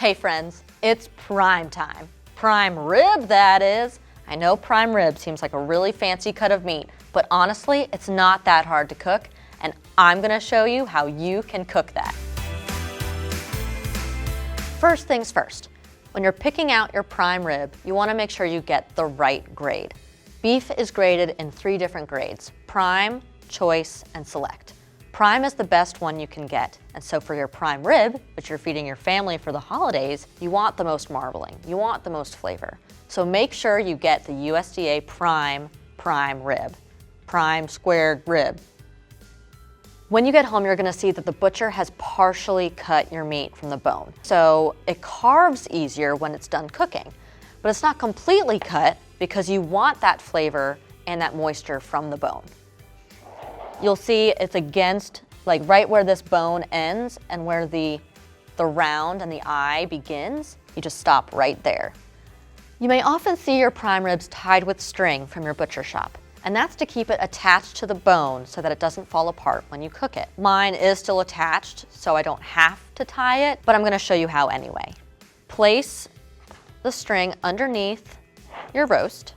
Hey friends, it's prime time. Prime rib, that is. I know prime rib seems like a really fancy cut of meat, but honestly, it's not that hard to cook, and I'm gonna show you how you can cook that. First things first, when you're picking out your prime rib, you wanna make sure you get the right grade. Beef is graded in 3 different grades: prime, choice, and select. Prime is the best one you can get, and so for your prime rib, which you're feeding your family for the holidays, you want the most marbling, you want the most flavor. So make sure you get the USDA prime rib, prime square rib. When you get home, you're gonna see that the butcher has partially cut your meat from the bone. So it carves easier when it's done cooking, but it's not completely cut because you want that flavor and that moisture from the bone. You'll see it's against, like right where this bone ends and where the round and the eye begins, you just stop right there. You may often see your prime ribs tied with string from your butcher shop, and that's to keep it attached to the bone so that it doesn't fall apart when you cook it. Mine is still attached, so I don't have to tie it, but I'm gonna show you how anyway. Place the string underneath your roast.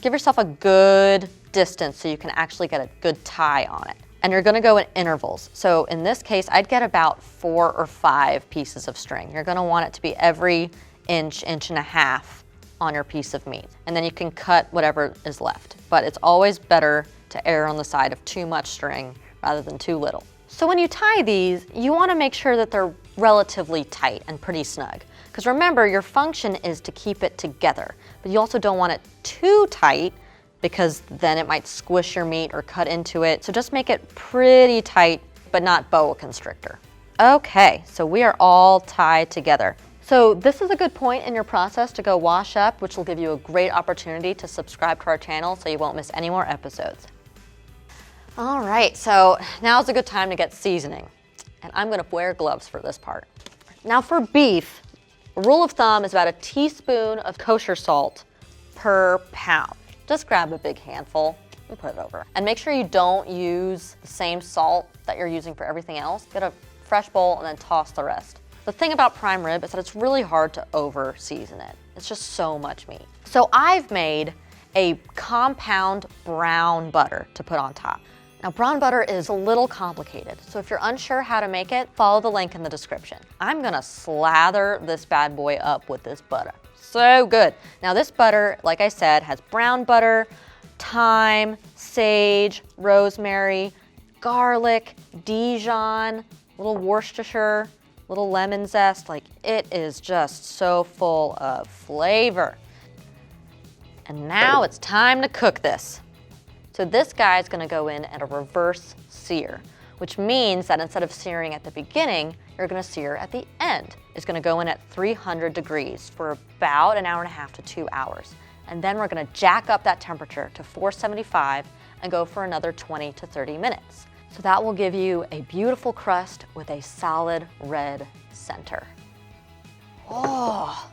Give yourself a good distance so you can actually get a good tie on it. And you're gonna go in intervals. So in this case, I'd get about 4 or 5 pieces of string. You're gonna want it to be every inch and a half on your piece of meat. And then you can cut whatever is left. But it's always better to err on the side of too much string rather than too little. So when you tie these, you wanna make sure that they're relatively tight and pretty snug. Because remember, your function is to keep it together, but you also don't want it too tight because then it might squish your meat or cut into it. So just make it pretty tight, but not boa constrictor. Okay, so we are all tied together. So this is a good point in your process to go wash up, which will give you a great opportunity to subscribe to our channel so you won't miss any more episodes. All right, so now's a good time to get seasoning. And I'm gonna wear gloves for this part. Now for beef, a rule of thumb is about a teaspoon of kosher salt per pound. Just grab a big handful and put it over. And make sure you don't use the same salt that you're using for everything else. Get a fresh bowl and then toss the rest. The thing about prime rib is that it's really hard to over season it. It's just so much meat. So I've made a compound brown butter to put on top. Now brown butter is a little complicated, so if you're unsure how to make it, follow the link in the description. I'm gonna slather this bad boy up with this butter. So good. Now this butter, like I said, has brown butter, thyme, sage, rosemary, garlic, Dijon, little Worcestershire, little lemon zest. Like, it is just so full of flavor. And now it's time to cook this. So this guy is gonna go in at a reverse sear, which means that instead of searing at the beginning, you're gonna sear at the end. It's gonna go in at 300 degrees for about an hour and a half to 2 hours. And then we're gonna jack up that temperature to 475 and go for another 20 to 30 minutes. So that will give you a beautiful crust with a solid red center. Oh,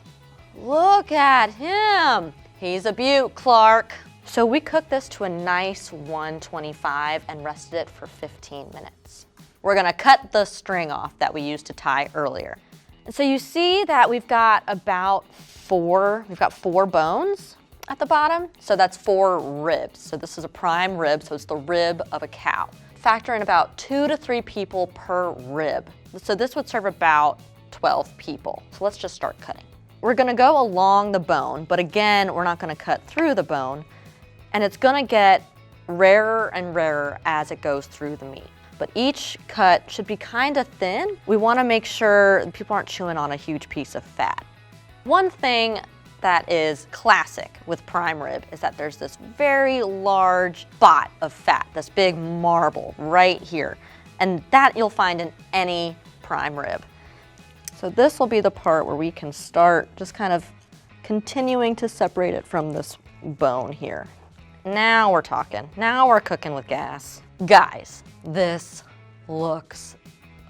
look at him. He's a beaut, Clark. So we cooked this to a nice 125 and rested it for 15 minutes. We're gonna cut the string off that we used to tie earlier. And so you see that we've got about 4 bones at the bottom. So that's 4 ribs. So this is a prime rib, so it's the rib of a cow. Factor in about 2 to 3 people per rib. So this would serve about 12 people. So let's just start cutting. We're gonna go along the bone, but again, we're not gonna cut through the bone. And it's gonna get rarer and rarer as it goes through the meat. But each cut should be kind of thin. We wanna make sure people aren't chewing on a huge piece of fat. One thing that is classic with prime rib is that there's this very large spot of fat, this big marble right here. And that you'll find in any prime rib. So this will be the part where we can start just kind of continuing to separate it from this bone here. Now we're talking. Now we're cooking with gas. Guys, this looks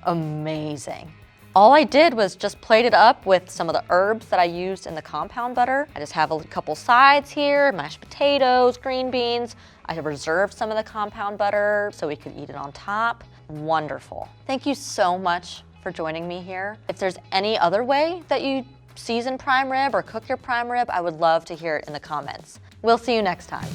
amazing. All I did was just plate it up with some of the herbs that I used in the compound butter. I just have a couple sides here, mashed potatoes, green beans. I have reserved some of the compound butter so we could eat it on top. Wonderful. Thank you so much for joining me here. If there's any other way that you season prime rib or cook your prime rib, I would love to hear it in the comments. We'll see you next time.